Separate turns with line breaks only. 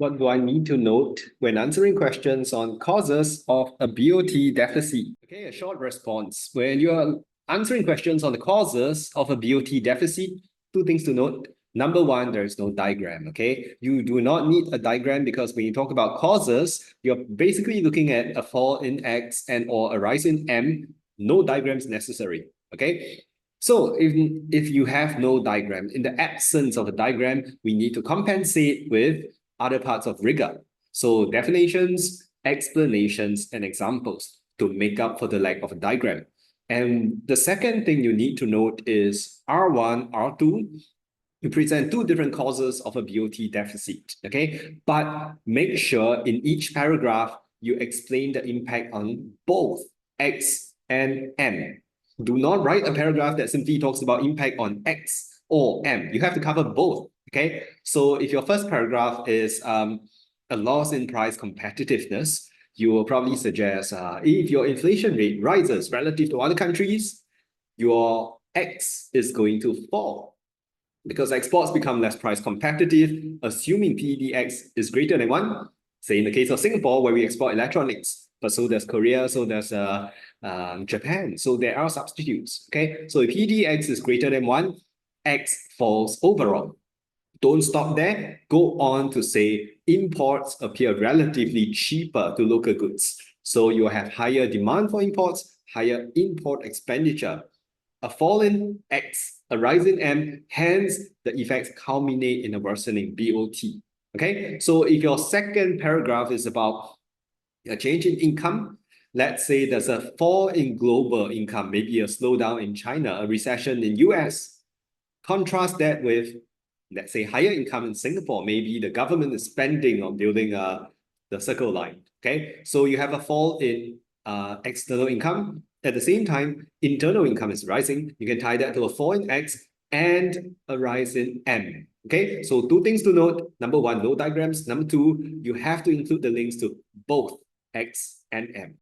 What do I need to note when answering questions on causes of a BOT deficit? Okay, a short response. When you're answering questions on the causes of a BOT deficit, two things to note. Number one, there is no diagram, okay? You do not need a diagram because when you talk about causes, you're basically looking at a fall in X and or a rise in M. No diagrams necessary, okay? So if you have no diagram, in the absence of a diagram, we need to compensate with other parts of rigor. So definitions, explanations, and examples to make up for the lack of a diagram. And the second thing you need to note is R1, R2, you present two different causes of a BOT deficit, okay? But make sure in each paragraph, you explain the impact on both X and M. Do not write a paragraph that simply talks about impact on X or M. You have to cover both, okay? So if your first paragraph is a loss in price competitiveness, you will probably suggest if your inflation rate rises relative to other countries, your X is going to fall because exports become less price competitive, assuming PEDX is greater than 1, say in the case of Singapore, where we export electronics, but so does Korea, so does Japan. So there are substitutes, okay? So if PEDX is greater than 1, X falls overall. Don't stop there. Go on to say imports appear relatively cheaper to local goods. So you have higher demand for imports, higher import expenditure. A fall in X, a rise in M, hence the effects culminate in a worsening BOT. Okay, so if your second paragraph is about a change in income, let's say there's a fall in global income, maybe a slowdown in China, a recession in US. Contrast that with, let's say, higher income in Singapore. Maybe the government is spending on building the Circle Line. Okay, so you have a fall in external income. At the same time, internal income is rising. You can tie that to a fall in X and a rise in M. Okay, so two things to note. Number one, no diagrams. Number two, you have to include the links to both X and M.